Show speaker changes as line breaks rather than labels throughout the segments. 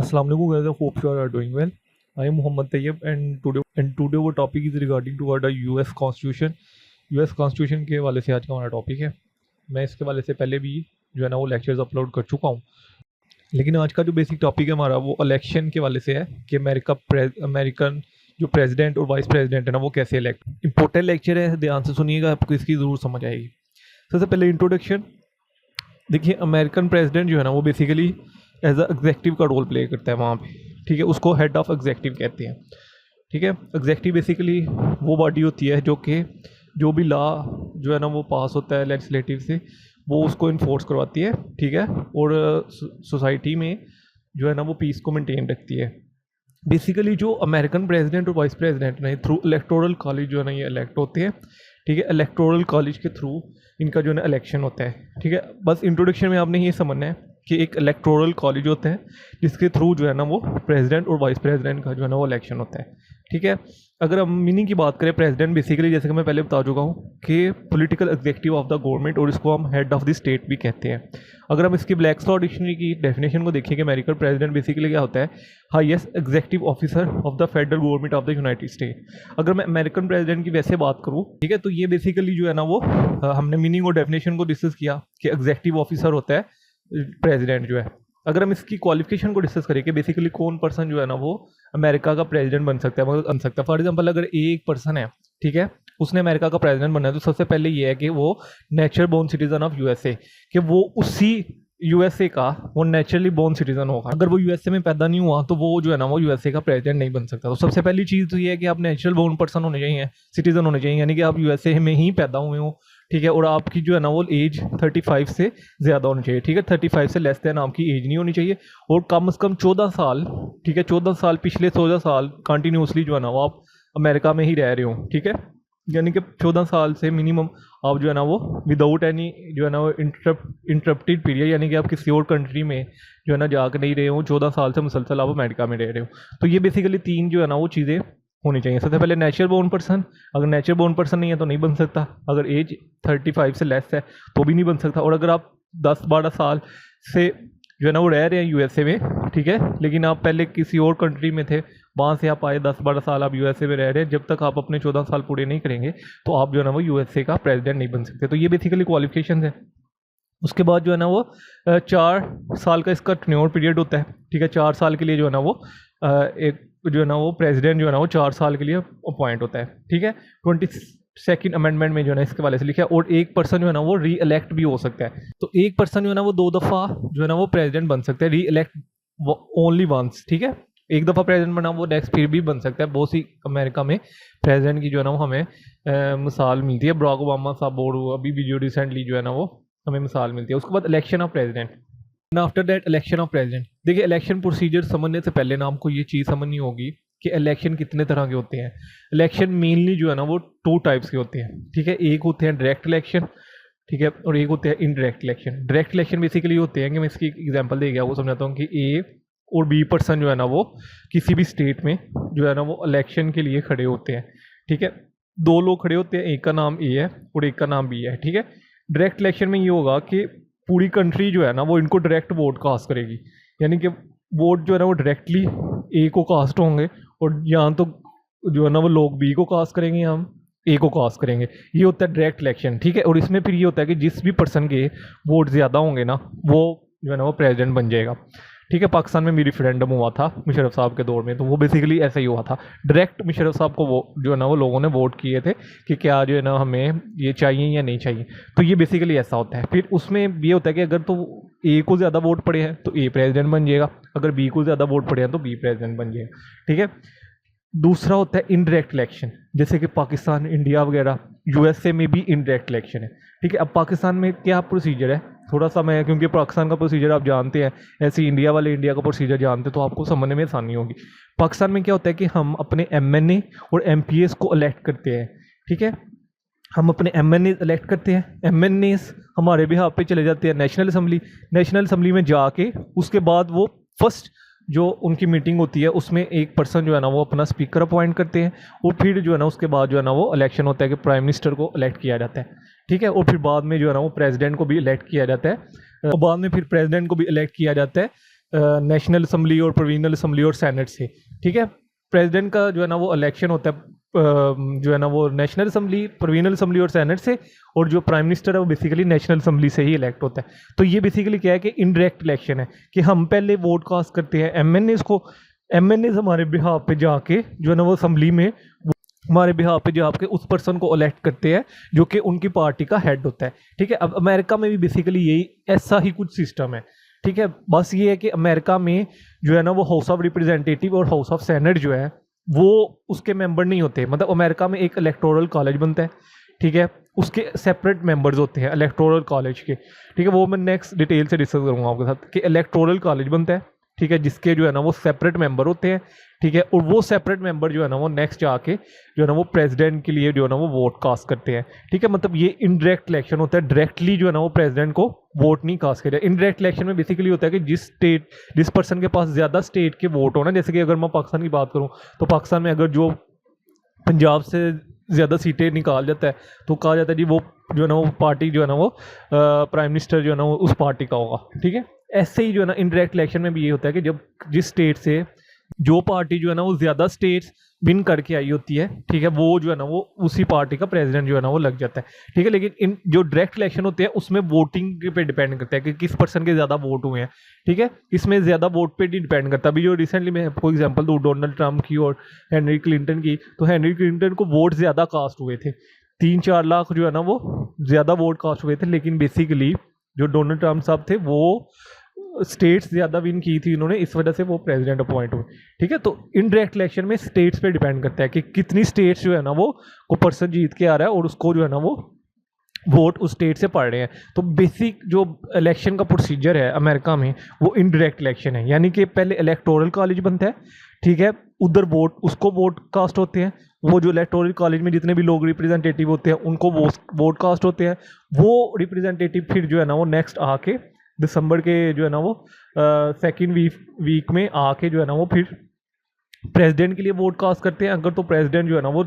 Assalamu alaikum guys, I hope you are doing well. I am Muhammad Tayyib and today our topic is regarding toward the US Constitution. US Constitution के वाले से आज का हमारा topic है। मैं इसके वाले से पहले भी जो है ना वो लेक्चर्स अपलोड कर चुका हूँ, लेकिन आज का जो बेसिक टॉपिक है हमारा वो इलेक्शन के वाले से है कि अमेरिकन जो प्रेसिडेंट और वाइस प्रेसिडेंट है ना वो कैसे इलेक्ट। इंपॉर्टेंट लेक्चर है, ध्यान से सुनिएगा, आपको इसकी ज़रूर समझ आएगी। सबसे पहले इंट्रोडक्शन देखिए, अमेरिकन प्रेसिडेंट जो है ना वो बेसिकली एज अ एग्जेक्टिव का रोल प्ले करता है वहाँ पे, ठीक है। उसको हेड ऑफ एग्जेक्टिव कहते हैं, ठीक है। एग्जेक्टिव बेसिकली वो बॉडी होती है जो कि जो भी लॉ जो है ना वो पास होता है लेजिस्लेटिव से, वो उसको इन्फोर्स करवाती है, ठीक है। और सोसाइटी में जो है ना वो पीस को मेंटेन रखती है। बेसिकली जो अमेरिकन प्रेसिडेंट और वाइस प्रेसिडेंट ने थ्रू इलेक्टोरल कॉलेज जो है ना ये इलेक्ट होते हैं, ठीक है। इलेक्टोरल कॉलेज के थ्रू इनका जो है ना इलेक्शन होता है, ठीक है। बस इंट्रोडक्शन में आपने ये समझना है कि एक इलेक्टोरल कॉलेज होता है जिसके थ्रू जो है ना वो प्रेसिडेंट और वाइस प्रेसिडेंट का जो है ना वो इलेक्शन होता है, ठीक है। अगर हम मीनिंग की बात करें, प्रेसिडेंट बेसिकली जैसे कि मैं पहले बता चुका हूँ कि political executive of the government, और इसको हम हेड ऑफ द स्टेट भी कहते हैं। अगर हम इसकी ब्लैक स्लॉ डिक्शनरी की डेफिनेशन को देखें कि अमेरिकन प्रेसिडेंट बेसिकली क्या होता है, highest executive officer of the federal government of the United state. अगर मैं अमेरिकन प्रेसिडेंट की वैसे बात करूँ, ठीक है, तो ये बेसिकली जो है ना वो हमने मीनिंग और डेफिनेशन को डिस्कस किया कि एग्जेक्टिव ऑफिसर होता है प्रेसिडेंट जो है। अगर हम इसकी क्वालिफिकेशन को डिस्कस करें कि बेसिकली कौन पर्सन जो है ना वो अमेरिका का प्रेसिडेंट बन सकता है, मतलब बन सकता है। फॉर एग्जांपल अगर एक पर्सन है, ठीक है, उसने अमेरिका का प्रेसिडेंट बनना है, तो सबसे पहले ये है कि वो natural born citizen of USA, कि वो उसी यूएसए का वो नेचुरली बोर्न सिटीजन होगा। अगर वो यूएसए में पैदा नहीं हुआ तो वो जो है ना वो यूएसए का प्रेसिडेंट नहीं बन सकता। तो सबसे पहली चीज़ तो ये है कि आप नेचुरल बोर्न पर्सन होने चाहिए, सिटीजन होने चाहिए, यानी कि आप यूएसए में ही पैदा हुए हो, ठीक है। और आपकी जो है ना वो एज 35 से ज़्यादा होनी चाहिए, ठीक है। 35 से लेस देन आपकी एज नहीं होनी चाहिए, और कम से कम 14 साल, ठीक है, 14 साल पिछले 14 साल कंटिन्यूसली जो है ना वो आप अमेरिका में ही रह रहे हो, ठीक है। यानी कि 14 साल से मिनिमम आप जो है ना वो विदाउट एनी जो है ना वो इंटरप्टेड पीरियड, यानी कि आप किसी और कंट्री में जो है ना जाकर नहीं रहे हो, 14 साल से मुसलसल आप अमेरिका में रह रहे हो। तो ये बेसिकली तीन जो है ना वो चीज़ें होनी चाहिए। सबसे पहले नेचुरल बोर्न पर्सन, अगर नेचुरल बोर्न पर्सन नहीं है तो नहीं बन सकता। अगर एज 35 से लेस है तो भी नहीं बन सकता। और अगर आप 10-12 साल से जो है ना वो रह रहे हैं यूएसए में, ठीक है, लेकिन आप पहले किसी और कंट्री में थे, वहाँ से आप आए, 10-12 साल आप यूएसए में रह रहे हैं, जब तक आप अपने 14 साल पूरे नहीं करेंगे तो आप जो है ना वो यूएसए का प्रेसिडेंट नहीं बन सकते। तो ये बेसिकली क्वालिफिकेशन है। उसके बाद जो है ना वो 4 साल का इसका टेन्योर पीरियड होता है, ठीक है। 4 साल के लिए जो है ना वो एक जो है ना वो प्रेसिडेंट जो है ना वो 4 साल के लिए अपॉइंट होता है, ठीक है। 22nd अमेंडमेंट में जो है ना इसके वाले से लिखा है। और एक पर्सन जो है ना वो री इलेक्ट भी हो सकता है। तो एक पर्सन जो है ना वो 2 दफ़ा जो है ना वो प्रेसिडेंट बन सकता है, री इलेक्ट ओनली वंस, ठीक है। एक दफ़ा प्रेसिडेंट बना वो नेक्स्ट फिर भी बन सकता है। बहुत सी अमेरिका में प्रेसिडेंट की जो है ना वो हमें मिसाल मिलती है। बराक ओबामा साहब और अभी भी जो रिसेंटली जो है ना वो हमें मिसाल मिलती है। उसके बाद election of president, after that election of president. देखिए, इलेक्शन प्रोसीजर समझने से पहले ना आपको ये चीज़ समझनी होगी कि इलेक्शन कितने तरह के होते हैं। इलेक्शन मेनली जो है ना वो 2 टाइप्स के होते हैं, ठीक है। एक होते हैं डायरेक्ट इलेक्शन, ठीक है, और एक होते हैं indirect election. Direct election basically होते हैं कि मैं इसकी एग्जांपल दे गया वो समझाता हूँ कि ए और बी पर्सन जो है ना वो किसी भी स्टेट में जो है ना वो इलेक्शन के लिए खड़े होते हैं, ठीक है। 2 लोग खड़े होते हैं, एक का नाम ए है और एक का नाम बी है, ठीक है। डायरेक्ट इलेक्शन में ये होगा कि पूरी कंट्री जो है ना वो इनको डायरेक्ट वोट कास्ट करेगी, यानी कि वोट जो है ना वो डायरेक्टली ए को कास्ट होंगे, और यहाँ तो जो है ना वो लोग बी को कास्ट करेंगे, हम ए को कास्ट करेंगे। ये होता है डायरेक्ट इलेक्शन, ठीक है। और इसमें फिर ये होता है कि जिस भी पर्सन के वोट ज़्यादा होंगे ना वो जो है ना वो प्रेसिडेंट बन जाएगा, ठीक है। पाकिस्तान में भी रिफरेंडम हुआ था मुशर्रफ साहब के दौर में, तो वो बेसिकली ऐसा ही हुआ था। डायरेक्ट मुशर्रफ साहब को वो जो है ना वो लोगों ने वोट किए थे कि क्या जो है ना हमें ये चाहिए या नहीं चाहिए। तो ये बेसिकली ऐसा होता है। फिर उसमें ये होता है कि अगर तो ए को ज़्यादा वोट पड़े हैं तो ए प्रेसिडेंट बन जाएगा, अगर बी को ज़्यादा वोट पड़े हैं तो बी प्रेसिडेंट बन जाएगा, ठीक है। दूसरा होता है इनडायरेक्ट इलेक्शन, जैसे कि पाकिस्तान, इंडिया वगैरह, यूएसए में भी इनडायरेक्ट इलेक्शन है, ठीक है। अब पाकिस्तान में क्या प्रोसीजर है, थोड़ा सा मैं, क्योंकि पाकिस्तान का प्रोसीजर आप जानते हैं, ऐसे इंडिया वाले इंडिया का प्रोसीजर जानते हैं, तो आपको समझने में आसानी होगी। पाकिस्तान में क्या होता है कि हम अपने एमएनए और एमपीएस को इलेक्ट करते हैं, ठीक है। हम अपने एमएनए इलेक्ट करते हैं, एमएनए हमारे बिहाफ पे चले जाते हैं नेशनल असम्बली। नेशनल असम्बली में जाके उसके बाद वो फर्स्ट जो उनकी मीटिंग होती है उसमें एक पर्सन जो है ना वो अपना स्पीकर अपॉइंट करते हैं, और फिर जो है ना उसके बाद जो है ना वो इलेक्शन होता है कि प्राइम मिनिस्टर को इलेक्ट किया जाता है, ठीक है। और फिर बाद में जो है ना वो प्रेसिडेंट को भी इलेक्ट किया जाता है, और बाद में फिर प्रेसिडेंट को भी इलेक्ट किया जाता है नेशनल असम्बली और प्रोविजनल असम्बली और सेनेट से, ठीक है। प्रेसिडेंट का जो है ना वो इलेक्शन होता है जो है ना वो नेशनल असम्बली, प्रोविजनल असम्बली और सेनेट से, और जो प्राइम मिनिस्टर है वो बेसिकली नेशनल असम्बली से ही इलेक्ट होता है। तो ये बेसिकली क्या है कि इनडायरेक्ट इलेक्शन है कि हम पहले वोट कास्ट करते हैं एमएनएस को, एमएनएस हमारे बिहाफ पे जाके जो है ना वो असम्बली में हमारे बिहाफ पे जाके उस पर्सन को इलेक्ट करते हैं जो कि उनकी पार्टी का हेड होता है, ठीक है। अब अमेरिका में भी बेसिकली यही ऐसा ही कुछ सिस्टम है, ठीक है। बस ये है कि अमेरिका में जो है ना वो हाउस ऑफ रिप्रेजेंटेटिव और हाउस ऑफ सेनेट जो है वो उसके मेंबर नहीं होते। मतलब अमेरिका में एक इलेक्टोरल कॉलेज बनता है, ठीक है, उसके सेपरेट मेंबर्स होते हैं इलेक्टोरल कॉलेज के, ठीक है। वो मैं नेक्स्ट डिटेल से डिस्कस करूँगा आपके साथ कि इलेक्टोरल कॉलेज बनता है, ठीक है, जिसके जो है ना वो सेपरेट मेंबर होते हैं, ठीक है। और वो सेपरेट मेंबर जो है ना वो नेक्स्ट जाके जो है ना वो प्रेसिडेंट के लिए जो है ना वो वोट कास्ट करते हैं, ठीक है। मतलब ये इनडायरेक्ट इलेक्शन होता है, डायरेक्टली जो है ना वो प्रेसिडेंट को वोट नहीं कास्ट करेगा। इनडायरेक्ट इलेक्शन में बेसिकली होता है कि जिस पर्सन के पास ज़्यादा स्टेट के वोट हो ना, जैसे कि अगर मैं पाकिस्तान की बात करूँ तो पाकिस्तान में अगर जो पंजाब से ज़्यादा सीटें निकाल जाता है तो कहा जाता है जी वो जो है ना वो पार्टी जो है ना वो प्राइम मिनिस्टर जो है ना वो उस पार्टी का होगा, ठीक है। ऐसे ही जो है ना इनडायरेक्ट इलेक्शन में भी ये होता है कि जब जिस स्टेट से जो पार्टी जो है ना वो ज़्यादा स्टेट्स विन करके आई होती है, ठीक है, वो जो है ना वो उसी पार्टी का प्रेसिडेंट जो है ना वो लग जाता है, ठीक है। लेकिन इन जो डायरेक्ट इलेक्शन होते हैं उसमें वोटिंग पे डिपेंड करता है कि किस पर्सन के ज़्यादा वोट हुए हैं, ठीक है। इसमें ज़्यादा वोट पे डिपेंड करता है। अभी जो रिसेंटली मैं आपको एग्जांपल दूँ डोनाल्ड ट्रंप की और हेनरी क्लिंटन की, तो हेनरी क्लिंटन को वोट ज़्यादा कास्ट हुए थे, 3-4 लाख जो है ना वो ज़्यादा वोट कास्ट हुए थे। लेकिन बेसिकली जो डोनाल्ड ट्रंप साहब थे वो स्टेट्स ज़्यादा विन की थी उन्होंने, इस वजह से वो प्रेसिडेंट अपॉइंट हुए, ठीक है। तो इनडायरेक्ट इलेक्शन में स्टेट्स पे डिपेंड करता है कि कितनी स्टेट्स जो है ना वो को पर्सन जीत के आ रहा है और उसको जो है ना वो वोट उस स्टेट से पड़ रहे हैं। तो बेसिक जो इलेक्शन का प्रोसीजर है अमेरिका में वो इनडायरेक्ट इलेक्शन है, यानी कि पहले इलेक्टोरल कॉलेज बनता है, ठीक है, उधर वोट उसको वोट कास्ट होते हैं, वो जो इलेक्टोरल कॉलेज में जितने भी लोग रिप्रेजेंटेटिव होते हैं उनको वोट कास्ट होते हैं, वो रिप्रेजेंटेटिव फिर जो है ना वो नेक्स्ट आके दिसंबर के जो है ना वो सेकेंड वीक में आके जो है ना वो फिर प्रेसिडेंट के लिए वोट कास्ट करते हैं। अगर तो प्रेसिडेंट जो है ना वो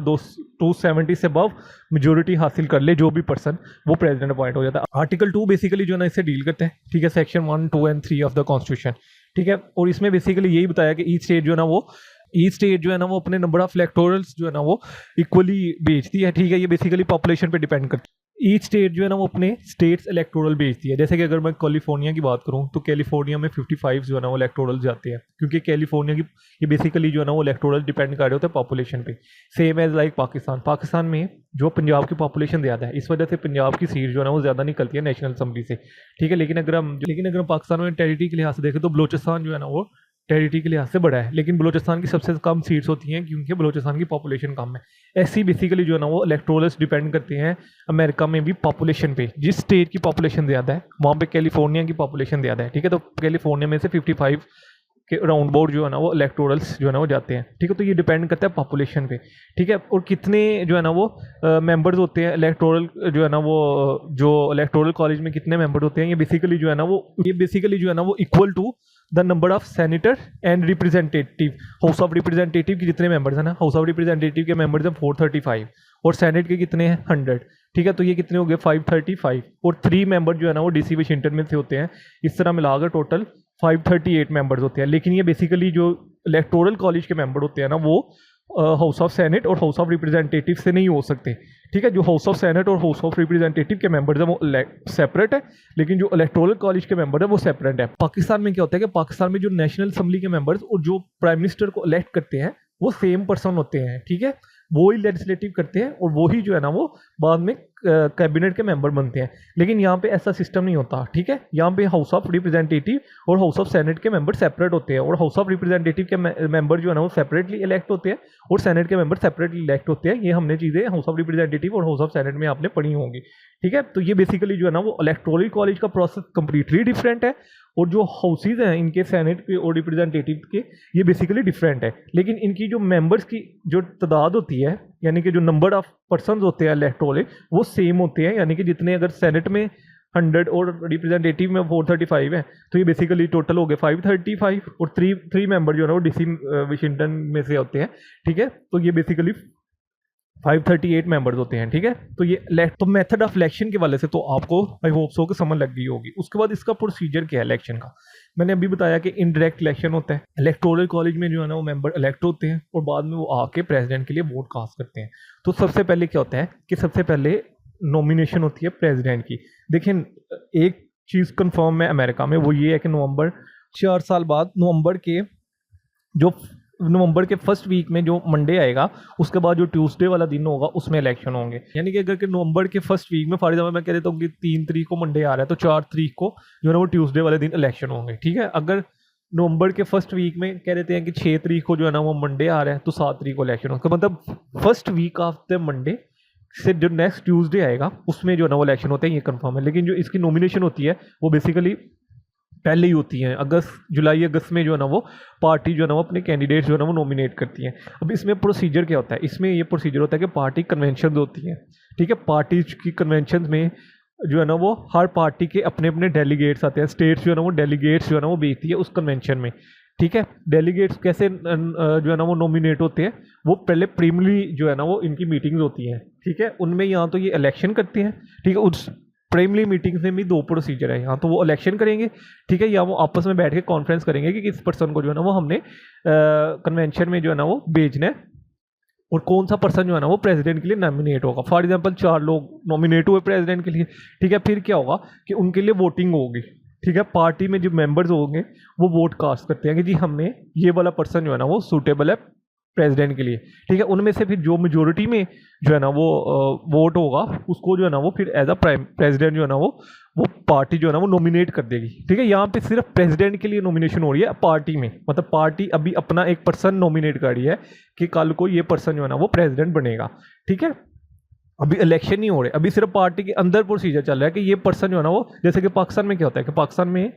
270 से अबव मेजोरिटी हासिल कर ले जो भी पर्सन, वो प्रेसिडेंट अपॉइंट हो जाता है। आर्टिकल 2 बेसिकली जो है ना इससे डील करते हैं, ठीक है, section 1, 2 and 3 of the constitution, ठीक है। और इसमें बेसिकली यही बताया कि ईच स्टेट जो है ना वो अपने नंबर ऑफ इलेक्टोरल्स जो है ना वो इक्वली बेचती है, ठीक है। ये बेसिकली पॉपुलेशन पे डिपेंड करती है। ईच स्टेट जो है ना वो अपने स्टेट्स इलेक्टोरल भेजती है। जैसे कि अगर मैं कैलिफोर्निया की बात करूं तो कैलिफोर्निया में 55 जो है ना वो इलेक्टोरल जाते हैं, क्योंकि कैलिफोर्निया की ये बेसिकली जो है ना वो इलेक्टोरल डिपेंड कर रहे होते हैं पॉपुलेशन पे। सेम एज लाइक पाकिस्तान में जो पंजाब की पॉपुलेशन ज़्यादा है, इस वजह से पंजाब की सीट जो है ना वो ज़्यादा निकलती है नेशनल असम्बली से, ठीक है। लेकिन अगर हम पाकिस्तान में टेरिटरी के लिहाज से देखें तो बलोचिस्तान जो है ना वो टेरिटरी के लिहाज से बड़ा है, लेकिन बलोचिस्तान की सबसे कम सीट्स होती हैं क्योंकि बलोचिस्तान की पॉपुलेशन कम है। ऐसी बेसिकली जो है ना वो इलेक्टोरल्स डिपेंड करते हैं अमेरिका में भी पॉपुलेशन पे। जिस स्टेट की पॉपुलेशन ज़्यादा है वहाँ पे कैलिफोर्निया की पॉपुलेशन ज़्यादा है, ठीक है। तो कैलिफोर्निया में से 55 के राउंड अबाउट जो है ना वो इलेक्टोरल्स जो है ना वो जाते हैं, ठीक है। तो ये डिपेंड करता है पॉपुलेशन पे, ठीक है। और कितने जो है ना वो मेंबर्स होते हैं इलेक्टोरल जो है ना वो जो इलेक्टोरल कॉलेज में कितने मेंबर होते हैं, ये बेसिकली जो है ना वो equal to the number of senator and representative. House of representative के जितने मेंबर्स हैं ना, हाउस ऑफ रिप्रेजेंटेटिव के मेंबर्स हैं 435 और सेनेट के कितने हैं 100, ठीक है। तो ये कितने हो गए 535 और 3 मेंबर जो है ना वो डीसी वाशिंगटन में से होते हैं। इस तरह मिलाकर टोटल 538 मेंबर्स होते हैं। लेकिन ये बेसिकली जो इलेक्टोरल कॉलेज के मेंबर होते हैं ना वो हाउस ऑफ सेनेट और हाउस ऑफ रिप्रेजेंटेटिव से नहीं हो सकते, ठीक है। जो हाउस ऑफ सेनेट और हाउस ऑफ रिप्रेजेंटेटिव के मेंबर्स हैं वो सेपरेट है, लेकिन जो इलेक्टोरल कॉलेज के मेंबर है वो सेपरेट है। पाकिस्तान में क्या होता है कि पाकिस्तान में जो नेशनल असम्बली के मेंबर्स और जो प्राइम मिनिस्टर को इलेक्ट करते हैं वो सेम पर्सन होते हैं, ठीक है। वो ही लेजिस्लेटिव करते हैं और वो ही जो है ना वो बाद में कैबिनेट के मेंबर बनते हैं। लेकिन यहाँ पे ऐसा सिस्टम नहीं होता, ठीक है। यहाँ पे हाउस ऑफ रिप्रेजेंटेटिव और हाउस ऑफ सेनेट के मेंबर सेपरेट होते हैं और हाउस ऑफ रिप्रेजेंटेटिव के मेंबर जो है ना वो सेपरेटली इलेक्ट होते हैं और सेनेट के मेंबर सेपरेटली इलेक्ट होते हैं। ये हमने चीज़ें हाउस ऑफ रिप्रेजेंटेटिव और हाउस ऑफ सेनेट में आपने पढ़ी होंगी, ठीक है। तो ये बेसिकली जो है ना वो इलेक्टोरल कॉलेज का प्रोसेस कंप्लीटली डिफरेंट है और जो हाउसेज हैं इनके सेनेट के और रिप्रेजेंटेटिव के ये बेसिकली डिफरेंट है। लेकिन इनकी जो मेंबर्स की जो तादाद होती है, यानी कि जो नंबर ऑफ पर्सन होते हैं इलेक्टोरल, वो सेम होते हैं। यानी कि जितने अगर सेनेट में 100 और रिप्रेजेंटेटिव में 435 है तो ये बेसिकली टोटल हो गए 535 और 3 मेंबर जो है ना वो डीसी वाशिंगटन में से होते हैं, ठीक है। तो ये बेसिकली 538 मेंबर्स होते हैं, ठीक है। तो ये तो मेथड ऑफ इलेक्शन के वाले से तो आपको आई होप सो कि समझ लग गई होगी। उसके बाद इसका प्रोसीजर क्या है इलेक्शन का, मैंने अभी बताया कि इनडायरेक्ट इलेक्शन होता है। इलेक्टोरल कॉलेज में जो है ना वो मेंबर इलेक्ट होते हैं और बाद में वो आके प्रेसिडेंट के लिए वोट कास्ट करते हैं। तो सबसे पहले क्या होता है कि सबसे पहले नॉमिनेशन होती है प्रेसिडेंट की। देखिए एक चीज़ कन्फर्म है अमेरिका में, वो ये है कि नवंबर 4 साल बाद नवंबर के फर्स्ट वीक में जो मंडे आएगा उसके बाद जो ट्यूसडे वाला दिन होगा उसमें इलेक्शन होंगे। यानी कि अगर कि नवंबर के फर्स्ट वीक में फॉर एग्जाम्पल मैं कह देता हूँ कि 3 तारीख को मंडे आ रहा है तो 4 तारीख को जो है ना वो ट्यूसडे वाले दिन इलेक्शन होंगे, ठीक है। अगर नवंबर के फर्स्ट वीक में कह देते हैं कि 6 तारीख को जो है ना वो मंडे आ रहा है तो 7 तारीख को इलेक्शन होगा, मतलब first week of the Monday से जो नेक्स्ट ट्यूसडे आएगा उसमें जो है ना वो इलेक्शन होते हैं, ये कंफर्म है। लेकिन जो इसकी नॉमिनेशन होती है वो बेसिकली पहले ही होती हैं, जुलाई अगस्त में जो है ना वो पार्टी जो है ना वो अपने कैंडिडेट्स जो है ना वो नॉमिनेट करती है। अब इसमें प्रोसीजर क्या होता है, इसमें ये प्रोसीजर होता है कि पार्टी कन्वेंशन होती हैं, ठीक है। पार्टी की कन्वेंशन में जो है ना वो हर पार्टी के अपने अपने डेलीगेट्स आते हैं, स्टेट्स जो है ना वो डेलीगेट्स जो है ना वो भेजती है उस कन्वेंशन में, ठीक है। डेलीगेट्स कैसे जो है ना वो नॉमिनेट होते हैं, वो पहले प्रीमिनरी जो है ना वो इनकी मीटिंग्स होती हैं, ठीक है। उनमें यहाँ तो ये इलेक्शन करते हैं, ठीक है। उस प्राइमरी मीटिंग्स में भी 2 प्रोसीजर है यहाँ, तो वो इलेक्शन करेंगे, ठीक है, या वो आपस में बैठ के कॉन्फ्रेंस करेंगे कि किस पर्सन को जो है ना वो हमने कन्वेंशन में जो है ना वो भेजना है और कौन सा पर्सन जो है ना वो प्रेसिडेंट के लिए नॉमिनेट होगा। फॉर एग्जांपल 4 लोग नॉमिनेट हुए प्रेसिडेंट के लिए, ठीक है। फिर क्या होगा कि उनके लिए वोटिंग होगी, ठीक है। पार्टी में जो मेंबर्स होंगे वो वोट कास्ट करते हैं कि जी हमने ये वाला पर्सन जो है ना वो सूटेबल है प्रेसिडेंट के लिए, ठीक है। उनमें से फिर जो मेजोरिटी में जो है ना वो वोट होगा उसको जो है ना वो फिर एज अ प्रेसिडेंट जो है ना वो पार्टी जो है ना वो नॉमिनेट कर देगी, ठीक है। यहाँ पे सिर्फ प्रेसिडेंट के लिए नॉमिनेशन हो रही है पार्टी में, मतलब पार्टी अभी अपना एक पर्सन नॉमिनेट कर रही है कि कल को ये पर्सन जो है ना वो प्रेसिडेंट बनेगा, ठीक है। अभी इलेक्शन नहीं हो रहे, अभी सिर्फ पार्टी के अंदर प्रोसीजर चल रहा है कि ये पर्सन जो है ना वो, जैसे कि पाकिस्तान में क्या होता है कि पाकिस्तान में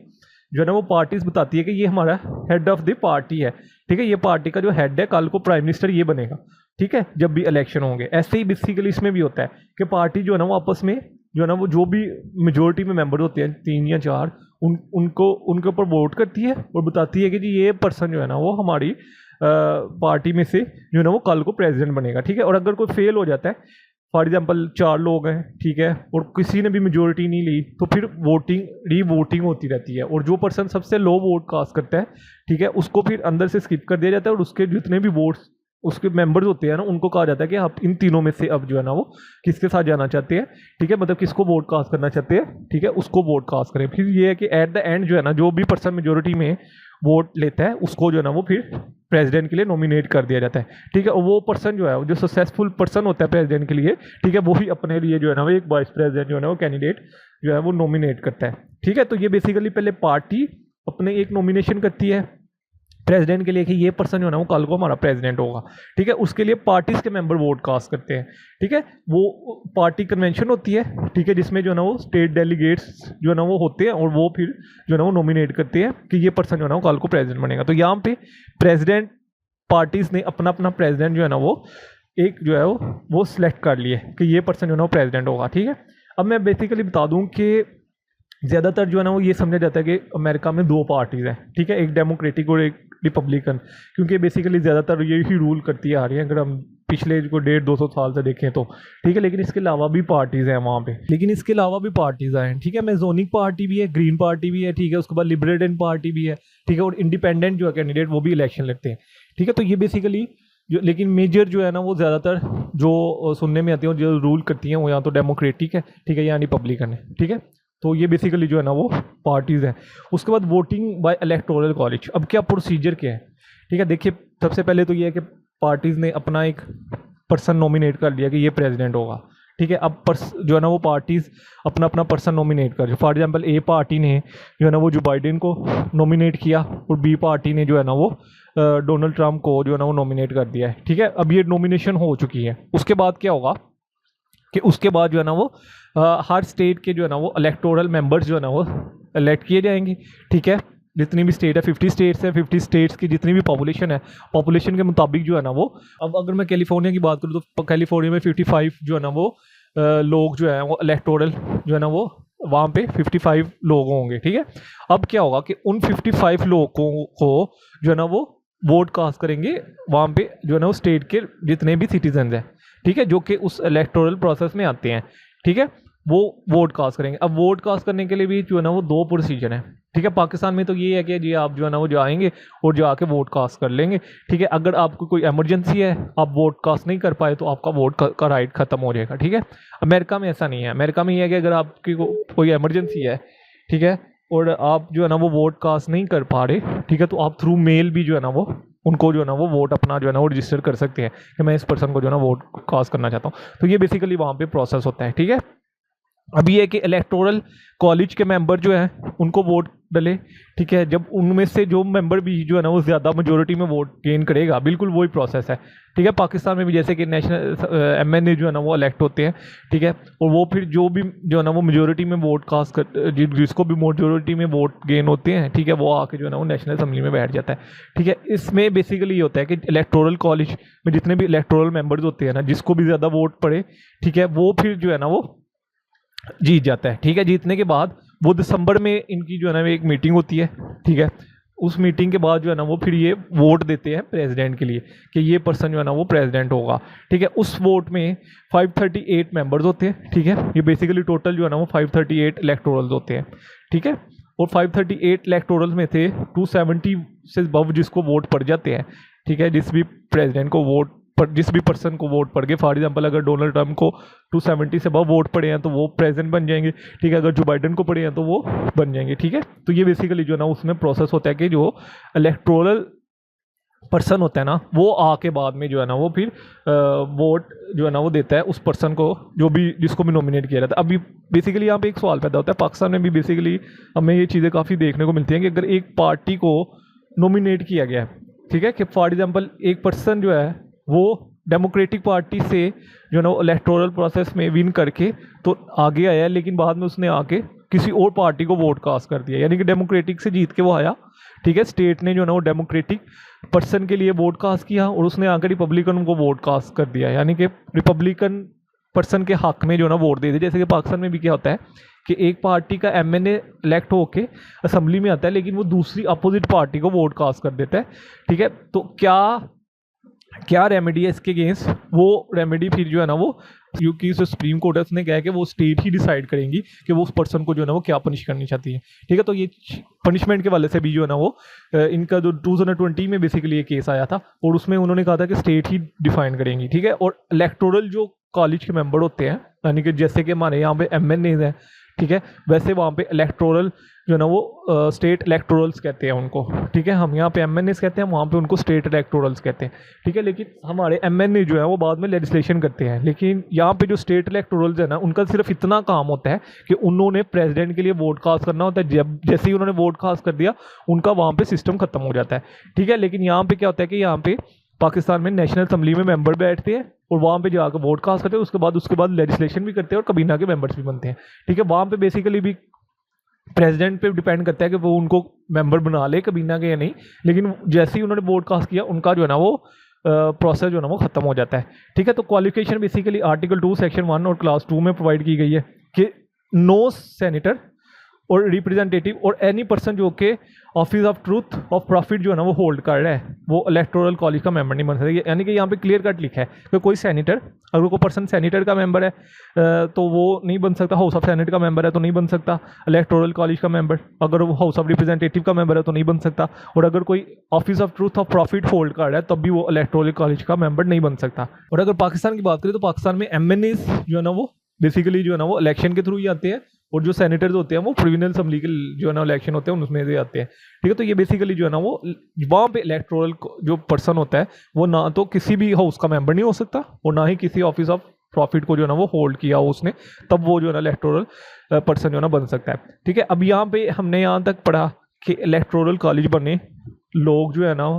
जो है ना वो पार्टीज बताती है कि ये हमारा हेड ऑफ द पार्टी है, ठीक है। ये पार्टी का जो हेड है कल को प्राइम मिनिस्टर ये बनेगा, ठीक है, जब भी इलेक्शन होंगे। ऐसे ही बेसिकली इसमें भी होता है कि पार्टी जो है ना वो आपस में जो है ना वो जो भी मेजोरिटी में मेंबर होते हैं 3 या 4 उनके ऊपर वोट करती है और बताती है कि जी ये पर्सन जो है ना वो हमारी पार्टी में से जो है ना वो कल को प्रेसिडेंट बनेगा, ठीक है। और अगर कोई फेल हो जाता है, फॉर एग्जाम्पल 4 लोग हैं, ठीक है, और किसी ने भी मेजोरिटी नहीं ली तो फिर री वोटिंग होती रहती है और जो पर्सन सबसे लो वोट कास्ट करता है, ठीक है, उसको फिर अंदर से स्किप कर दिया जाता है और उसके जितने भी वोट्स उसके मेंबर्स होते हैं ना उनको कहा जाता है कि आप इन तीनों में से अब जो है ना वो किसके साथ जाना चाहते हैं, ठीक है, मतलब किसको वोट कास्ट करना चाहते हैं, ठीक है, उसको वोट कास्ट करें। फिर ये है कि एट द एंड जो है ना जो भी पर्सन मेजोरिटी में वोट लेता है उसको जो है ना वो फिर प्रेसिडेंट के लिए नॉमिनेट कर दिया जाता है, ठीक है। और वो पर्सन जो है जो सक्सेसफुल पर्सन होता है प्रेसिडेंट के लिए, ठीक है, वो ही अपने लिए जो है ना वो एक वाइस प्रेसिडेंट जो है ना वो कैंडिडेट जो है वो नॉमिनेट करता है, ठीक है। तो ये बेसिकली पहले पार्टी अपने एक नॉमिनेशन करती है प्रेसिडेंट के लिए कि ये पर्सन जो है ना वो कल को हमारा प्रेसिडेंट होगा, ठीक है। उसके लिए पार्टीज के मेंबर वोट कास्ट करते हैं, ठीक है। वो पार्टी कन्वेंशन होती है, ठीक है, जिसमें जो है ना वो स्टेट डेलीगेट्स जो है ना वो होते हैं और वो फिर जो है ना वो नॉमिनेट करते हैं कि ये पर्सन जो है ना वो कल को प्रेसिडेंट बनेगा। तो यहाँ पे प्रेसिडेंट पार्टीज ने अपना अपना प्रेसिडेंट जो है ना वो एक जो है वो सिलेक्ट कर लिए कि ये पर्सन जो है ना वो प्रेसिडेंट होगा, ठीक है। अब मैं बेसिकली बता दूं कि ज़्यादातर जो है ना वो ये समझा जाता है कि अमेरिका में 2 पार्टीज़ हैं, ठीक है, एक डेमोक्रेटिक और एक रिपब्लिकन, क्योंकि बेसिकली ज़्यादातर यही रूल करती आ रही है अगर हम पिछले को 150-200 साल से देखें तो, ठीक है। लेकिन इसके अलावा भी पार्टीज़ हैं वहाँ पे, लेकिन इसके अलावा भी पार्टीज़ हैं, ठीक है। मेजोनिक पार्टी भी है, ग्रीन पार्टी भी है, ठीक है, उसके बाद लिबरेटन पार्टी भी है, ठीक है, और इंडिपेंडेंट जो है कैंडिडेट वो भी इलेक्शन लड़ते हैं, ठीक है। तो ये बेसिकली जो लेकिन मेजर जो है ना वो ज़्यादातर जो सुनने में आती है जो रूल करती हैं वो या तो डेमोक्रेटिक है, ठीक है, या रिपब्लिकन है, ठीक है। तो ये बेसिकली जो है ना वो पार्टीज़ हैं। उसके बाद वोटिंग बाय इलेक्टोरल कॉलेज। अब क्या प्रोसीजर क्या है, ठीक है। देखिए सबसे पहले तो ये है कि पार्टीज़ ने अपना एक पर्सन नॉमिनेट कर लिया कि ये प्रेसिडेंट होगा, ठीक है। अब जो है ना वो पार्टीज़ अपना अपना पर्सन नॉमिनेट कर, फॉर एग्जांपल ए पार्टी ने जो है ना वो जो बाइडेन को नॉमिनेट किया और बी पार्टी ने जो है ना वो डोनाल्ड ट्रंप को जो है ना वो नॉमिनेट कर दिया है, ठीक है। अब ये नॉमिनेशन हो चुकी है। उसके बाद क्या होगा कि उसके बाद जो है ना वो हर स्टेट के जो है ना वो इलेक्टोरल मेंबर्स जो है ना वो इलेक्ट किए जाएंगे, ठीक है। जितनी भी स्टेट है 50 स्टेट्स है, 50 स्टेट्स की जितनी भी पॉपुलेशन है, पॉपुलेशन के मुताबिक जो है ना वो, अब अगर मैं कैलिफोर्निया की बात करूँ तो कैलिफोर्निया में 55 जो है ना वो लोग जो है वो इलेक्टोरल जो है ना वो वहाँ पे 55 लोग होंगे, ठीक है। अब क्या होगा कि उन 55 लोगों को जो है ना वो वोट कास्ट करेंगे वहाँ पे जो है ना वो स्टेट के जितने भी सिटीजन हैं, ठीक है, जो कि उस इलेक्टोरल प्रोसेस में आते हैं, ठीक है, वो वोट कास्ट करेंगे। अब वोट कास्ट करने के लिए भी जो है ना वो 2 प्रोसीजर है, ठीक है। पाकिस्तान में तो ये है कि जी आप जो है ना वो जाएंगे और जाके वोट कास्ट कर लेंगे, ठीक है। अगर आपको कोई इमरजेंसी है, आप वोट कास्ट नहीं कर पाए, तो आपका वोट का राइट खत्म हो जाएगा, ठीक है। अमेरिका में ऐसा नहीं है। अमेरिका में ये है कि अगर आपकी कोई इमरजेंसी है, ठीक है, और आप जो है ना वो वोट कास्ट नहीं कर पा रहे, ठीक है, तो आप थ्रू मेल भी जो है ना वो उनको जो है ना वो वोट अपना जो है ना वो रजिस्टर कर सकते हैं कि मैं इस पर्सन को जो है ना वोट कास्ट करना चाहता हूँ। तो ये बेसिकली वहाँ पे प्रोसेस होता है, ठीक है। अब ये है कि इलेक्टोरल कॉलेज के मेंबर जो हैं उनको वोट डले, ठीक है। जब उनमें से जो मेंबर भी जो है ना वो ज़्यादा मेजोरिटी में वोट गेन करेगा, बिल्कुल वही प्रोसेस है, ठीक है। पाकिस्तान में भी जैसे कि नेशनल एमएनए जो है ना वो इलेक्ट होते हैं, ठीक है, और वो फिर जो भी जो है ना वो मेजोरिटी में वोट कास्ट कर जिसको भी मेजोरिटी में वोट गेन होते हैं, ठीक है, वो आके जो है ना वो नेशनल असम्बली में बैठ जाता है, ठीक है। इसमें बेसिकली ये होता है कि इलेक्टोरल कॉलेज में जितने भी इलेक्टोरल मेंबर्स होते हैं ना, जिसको भी ज़्यादा वोट पड़े, ठीक है, वो फिर जो है ना वो जीत जाता है, ठीक है। जीतने के बाद वो दिसंबर में इनकी जो है ना एक मीटिंग होती है, ठीक है। उस मीटिंग के बाद जो है ना वो फिर ये वोट देते हैं प्रेसिडेंट के लिए कि ये पर्सन जो है ना वो प्रेसिडेंट होगा, ठीक है। उस वोट में 538 मेंबर्स होते हैं, ठीक है। ये बेसिकली टोटल जो है ना वो 538 इलेक्टोरल्स होते हैं, ठीक है। और 538 इलेक्टोरल्स में से 270 से अबव जिसको वोट पड़ जाते हैं, ठीक है, जिस भी प्रेसिडेंट को वोट पर जिस भी पर्सन को वोट पड़ गए, फॉर एग्जांपल अगर डोनाल्ड ट्रंप को 270 से अबव वोट पड़े हैं तो वो प्रेसिडेंट बन जाएंगे, ठीक है। अगर जो बाइडन को पड़े हैं तो वो बन जाएंगे, ठीक है। तो ये बेसिकली जो है ना उसमें प्रोसेस होता है कि जो इलेक्टोरल पर्सन होता है ना वो आके बाद में जो है ना वो फिर वोट जो है ना वो देता है उस पर्सन को जो भी जिसको भी नॉमिनेट किया जाता है। अभी बेसिकली यहाँ पे एक सवाल पैदा होता है, पाकिस्तान में भी बेसिकली हमें ये चीज़ें काफ़ी देखने को मिलती हैं कि अगर एक पार्टी को नॉमिनेट किया गया है, ठीक है, कि फॉर एग्जांपल एक पर्सन जो है वो डेमोक्रेटिक पार्टी से जो है ना इलेक्टोरल प्रोसेस में विन करके तो आगे आया, लेकिन बाद में उसने आके किसी और पार्टी को वोट कास्ट कर दिया, यानी कि डेमोक्रेटिक से जीत के वो आया, ठीक है। स्टेट ने जो है ना वो डेमोक्रेटिक पर्सन के लिए वोट कास्ट किया और उसने आकर रिपब्लिकन को वोट कास्ट कर दिया, यानी कि रिपब्लिकन पर्सन के हक में जो है ना वोट दे दिया। जैसे कि पाकिस्तान में भी क्या होता है कि एक पार्टी का एमएनए इलेक्ट होके असेंबली में आता है, लेकिन वो दूसरी अपोजिट पार्टी को वोट कास्ट कर देता है, ठीक है। तो क्या रेमेडी है इसके अगेंस्ट? वो रेमेडी फिर जो है ना वो क्योंकि सुप्रीम कोर्ट ने कहा है कि वो स्टेट ही डिसाइड करेंगी कि वो उस पर्सन को जो है ना वो क्या पनिश करनी चाहती है, ठीक है। तो ये पनिशमेंट के वाले से भी जो है ना वो इनका जो 2020 में बेसिकली ये केस आया था और उसमें उन्होंने कहा था कि स्टेट ही डिफाइन करेंगी, ठीक है। और इलेक्टोरल जो कॉलेज के मेंबर होते हैं, यानी कि जैसे कि हमारे यहाँ पे एमएनए हैं, ठीक है, वैसे वहाँ पे इलेक्टोरल जो है ना वो स्टेट इलेक्टोरल्स कहते हैं उनको, ठीक है। हम यहाँ पे एमएनएस कहते हैं, वहाँ पे उनको स्टेट इलेक्टोरल्स कहते हैं, ठीक है। लेकिन हमारे एमएनए जो है वो बाद में लेजिस्लेशन करते हैं, लेकिन यहाँ पे जो स्टेट इलेक्टोरल्स है ना उनका सिर्फ इतना काम होता है कि उन्होंने प्रेसिडेंट के लिए वोट कास्ट करना होता है। जब जैसे ही उन्होंने वोट कास्ट कर दिया उनका वहाँ पर सिस्टम खत्म हो जाता है, ठीक है। लेकिन यहाँ पर क्या होता है कि यहाँ पे पाकिस्तान में नेशनल असम्बली में मेंबर बैठते हैं और वहाँ पे जाकर वोट कास्ट करते हैं, उसके बाद लेजिस्लेशन भी करते हैं और कबीना के मेंबर्स भी बनते हैं, ठीक है। वहाँ पे बेसिकली भी प्रेसिडेंट पे डिपेंड करता है कि वो उनको मेंबर बना ले कबीना के या नहीं, लेकिन जैसे ही उन्होंने वोट कास्ट किया उनका जो है ना वो प्रोसेस जो है ना वो खत्म हो जाता है, ठीक है। तो क्वालिफिकेशन बेसिकली आर्टिकल 2 सेक्शन 1 और क्लास 2 में प्रोवाइड की गई है कि नो सेनेटर और रिप्रेजेंटेटिव और एनी पर्सन जो कि office of truth of profit जो है ना वो होल्ड कर रहा है वो इलेक्टोरल कॉलेज का मेंबर नहीं बन सकता। यानी कि यहाँ पे क्लियर कट लिखा है कि कोई सेनेटर, अगर कोई पर्सन सेनेटर का मेंबर है तो वो नहीं बन सकता, हाउस ऑफ सेनेट का मेंबर है तो नहीं बन सकता इलेक्टोरल कॉलेज का मेंबर, अगर वो हाउस ऑफ रिप्रेजेंटेटिव का मेंबर है तो नहीं बन सकता, और अगर कोई office of truth of profit hold कर रहा है तब भी वो इलेक्टोरल कॉलेज का मेंबर नहीं बन सकता। और अगर पाकिस्तान की बात करें तो पाकिस्तान में एमएनएस जो है ना वो बेसिकली जो है ना वो इलेक्शन के थ्रू ही आते हैं और जो सेनेटर्स होते हैं वो प्रोविजनल असेंबली के जो है ना इलेक्शन होते हैं उसमें से आते हैं, ठीक है। तो ये बेसिकली जो है ना वो वहाँ पे इलेक्टोरल जो पर्सन होता है वो ना तो किसी भी हाउस का मेंबर नहीं हो सकता और ना ही किसी ऑफिस ऑफ प्रॉफिट को जो है ना वो होल्ड किया हो उसने, तब वो जो है ना इलेक्टोरल पर्सन जो है ना बन सकता है, ठीक है। अब यहाँ पे हमने यहाँ तक पढ़ा कि इलेक्टोरल कॉलेज बने लोग जो है ना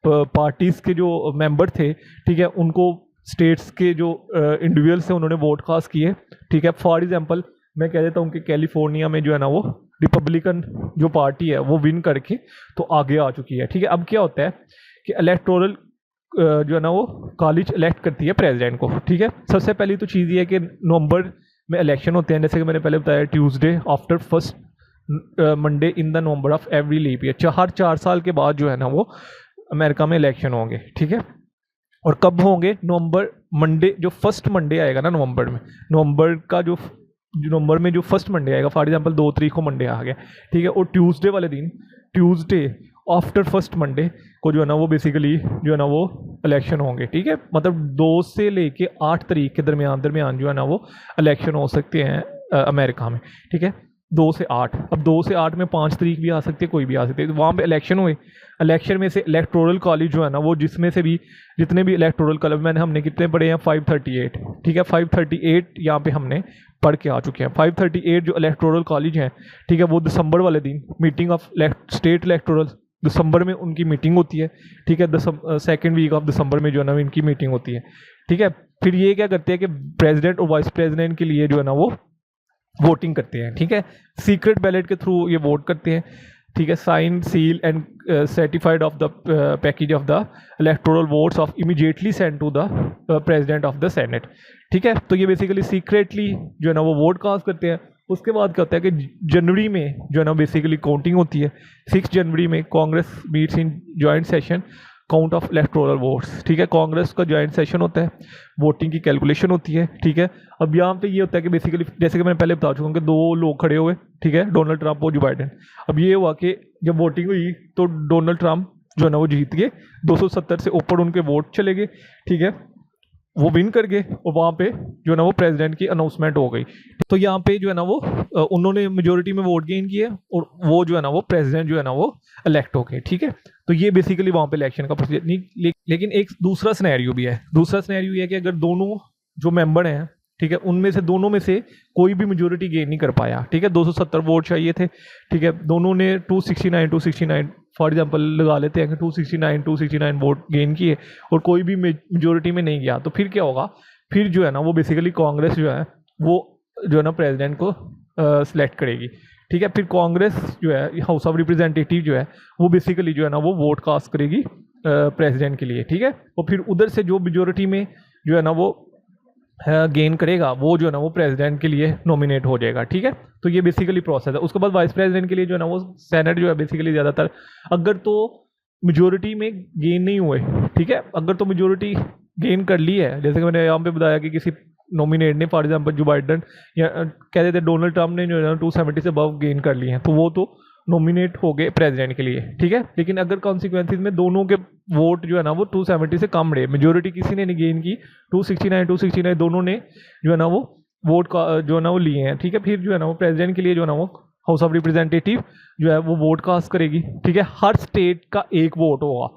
पार्टीज़ के जो मेंबर थे, ठीक है, उनको स्टेट्स के जो इंडिविजुअल्स हैं उन्होंने वोट कास्ट किए, ठीक है। फॉर एग्जांपल मैं कह देता हूँ कि कैलिफोर्निया में जो है ना वो रिपब्लिकन जो पार्टी है वो विन करके तो आगे आ चुकी है, ठीक है। अब क्या होता है कि इलेक्टोरल जो है ना वो कॉलेज इलेक्ट करती है प्रेसिडेंट को, ठीक है। सबसे पहली तो चीज़ ये है कि नवंबर में इलेक्शन होते हैं, जैसे कि मैंने पहले बताया Tuesday after first Monday in the November of every leap year, हर 4 साल के बाद जो है ना वो अमेरिका में इलेक्शन होंगे, ठीक है। और कब होंगे? नवंबर मंडे, जो फर्स्ट मंडे आएगा ना नवंबर में, नवंबर का जो नवंबर में जो फर्स्ट मंडे आएगा, फॉर एग्जांपल 2 तारीख को मंडे आ गया, ठीक है, और ट्यूसडे वाले दिन, ट्यूसडे आफ्टर फर्स्ट मंडे को जो है ना वो बेसिकली जो है ना वो इलेक्शन होंगे, ठीक है। मतलब 2 से लेके 8 तारीख के दरमियान जो है ना वो इलेक्शन हो सकते हैं अमेरिका में, ठीक है। 2 से 8, अब 2 से 8 में 5 तारीख भी आ सकती है, कोई भी आ सकती है। तो वहाँ पे इलेक्शन हुए, इलेक्शन में से इलेक्टोरल कॉलेज जो है ना वो, जिसमें से भी जितने भी इलेक्टोरल कॉलेज हमने कितने पढ़े हैं? 538, ठीक है। 538 यहाँ पे हमने पढ़ के आ चुके हैं। 538 जो इलेक्टोरल कॉलेज हैं, ठीक है, वो दिसंबर वाले दिन मीटिंग ऑफ स्टेट इलेक्टोरल, दिसंबर में उनकी मीटिंग होती है, ठीक है। सेकेंड वीक ऑफ दिसंबर में जो है ना इनकी मीटिंग होती है, ठीक है। फिर ये क्या करते हैं कि प्रेसिडेंट और वाइस प्रेसिडेंट के लिए जो है ना वो वोटिंग करते हैं, ठीक है। सीक्रेट बैलेट के थ्रू ये वोट करते हैं, ठीक है। Sign, seal and certified of the package of the electoral votes of immediately send to the president of the senate, ठीक है। तो ये बेसिकली सीक्रेटली जो है ना वो वोट कास्ट करते हैं। उसके बाद क्या होता है कि जनवरी में जो है ना बेसिकली काउंटिंग होती है। 6 जनवरी में Congress meets in joint session, count of electoral votes, ठीक है। कांग्रेस का जॉइंट सेशन होता है, वोटिंग की कैलकुलेशन होती है, ठीक है। अब यहाँ पे ये होता है कि बेसिकली जैसे कि मैंने पहले बता चुका हूँ कि 2 लोग खड़े हुए, ठीक है, डोनाल्ड ट्रंप और जो बाइडेन। अब ये हुआ कि जब वोटिंग हुई तो डोनाल्ड ट्रंप जो है ना वो जीत गए, 270 से ऊपर उनके वोट चले गए, ठीक है, वो विन कर गए, और वहाँ पे जो है ना वो प्रेसिडेंट की अनाउंसमेंट हो गई। तो यहाँ पे जो है ना वो उन्होंने मेजोरिटी में वोट गेन किए, और वो जो है ना वो प्रेसिडेंट जो है ना वो इलेक्ट हो गए, ठीक है। तो ये बेसिकली वहाँ पे इलेक्शन का प्रोसीजर नहीं। लेकिन एक दूसरा सिनेरियो भी है। दूसरा सिनेरियो ये है कि अगर दोनों जो मेंबर हैं, ठीक है, उनमें से दोनों में से कोई भी मेजोरिटी गेन नहीं कर पाया, ठीक है, 270 वोट चाहिए थे, ठीक है, दोनों ने 269 फॉर एग्जांपल लगा लेते हैं कि 269 वोट गेन किए, और कोई भी मेजोरिटी में नहीं गया, तो फिर क्या होगा? फिर जो है ना वो बेसिकली कांग्रेस जो है वो जो है ना प्रेसिडेंट को सिलेक्ट करेगी, ठीक है। फिर कांग्रेस जो है, हाउस ऑफ रिप्रेजेंटेटिव जो है, वो बेसिकली जो है ना वो वोट कास्ट करेगी प्रेसिडेंट के लिए, ठीक है। और फिर उधर से जो मेजोरिटी में जो है ना वो गेन करेगा, वो जो है ना वो प्रेसिडेंट के लिए नॉमिनेट हो जाएगा, ठीक है। तो ये बेसिकली प्रोसेस है। उसके बाद वाइस प्रेसिडेंट के लिए जो है ना वो सेनेट जो है बेसिकली ज़्यादातर, अगर तो मेजोरिटी में गेन नहीं हुए, ठीक है, अगर तो मेजोरिटी गेन कर ली है, जैसे कि मैंने यहाँ पे बताया कि किसी नॉमिनेट ने, फॉर एग्जांपल जो बाइडन या कहते थे डोनाल्ड ट्रंप ने जो है ना 270 से अबव गेन कर लिए हैं, तो वो तो नॉमिनेट हो गए प्रेसिडेंट के लिए, ठीक है। लेकिन अगर कॉन्सिक्वेंसेज में दोनों के वोट जो है ना वो 270 से कम रहे, मेजोरिटी किसी ने नहीं गेन की, 269 दोनों ने जो है ना वो वोट का जो है ना वो लिए हैं, ठीक है। फिर जो है ना वो प्रेसिडेंट के लिए जो है ना वो हाउस ऑफ रिप्रेजेंटेटिव जो है वो वोट कास्ट करेगी, ठीक है। हर स्टेट का एक वोट होगा,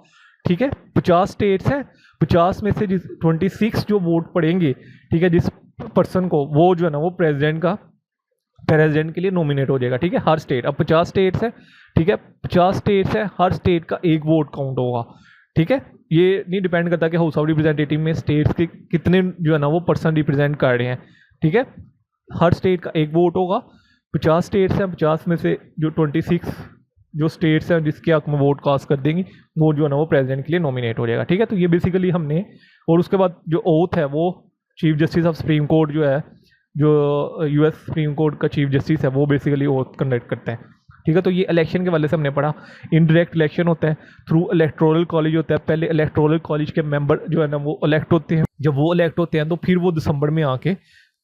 ठीक है। 50 स्टेट्स हैं, 50 में से 26 जो वोट पड़ेंगे, ठीक है, जिस पर्सन को, वो जो है ना वो प्रेसिडेंट के लिए नॉमिनेट हो जाएगा, ठीक है। हर स्टेट, अब 50 स्टेट्स है, ठीक है, 50 स्टेट्स है, हर स्टेट का एक वोट काउंट होगा, ठीक है। ये नहीं डिपेंड करता कि हाउस ऑफ रिप्रेजेंटेटिव में स्टेट्स के कितने जो है ना वो पर्सन रिप्रेजेंट कर रहे हैं, ठीक है। हर स्टेट का एक वोट होगा। 50 स्टेट्स हैं, 50 में से जो 26 जो स्टेट्स हैं जिसके हक में वोट कास्ट कर देंगी, वो जो है ना वो प्रेसिडेंट के लिए नॉमिनेट हो जाएगा, ठीक है। तो ये बेसिकली हमने, और उसके बाद जो ओथ है वो chief justice of supreme court जो है, जो यूएस सुप्रीम कोर्ट का चीफ जस्टिस है, वो बेसिकली ओथ कंडक्ट करते हैं, ठीक है। तो ये इलेक्शन के वाले से हमने पढ़ा। इनडायरेक्ट इलेक्शन होता है, थ्रू इलेक्टोरल कॉलेज होता है। पहले इलेक्टोरल कॉलेज के मेंबर जो है ना वो इलेक्ट होते हैं, जब वो इलेक्ट होते हैं तो फिर वो दिसंबर में आके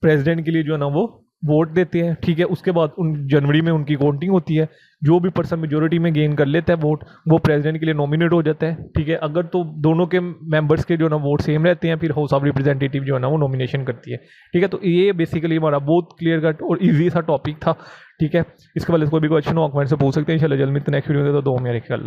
प्रेसिडेंट के लिए जो है ना वो वोट देते हैं, ठीक है। उसके बाद जनवरी में उनकी काउंटिंग होती है, जो भी पर्सन मेजोरिटी में गेन कर लेता है वोट, वो प्रेसिडेंट के लिए नॉमिनेट हो जाता है, ठीक है। अगर तो दोनों के मेंबर्स के जो ना वोट सेम रहते हैं, फिर हाउस ऑफ रिप्रेजेंटेटिव जो है ना वो नॉमिनेशन करती है, ठीक है। तो ये बेसिकली हमारा बहुत क्लियर कट और ईजी सा टॉपिक था, ठीक है। इसके बाद कोई भी क्वेश्चन हो कमेंट से पूछ सकते हैं। इंशाल्लाह जल्द मिलते हैं नेक्स्ट वीडियो में। तो दो मेरे ख्याल।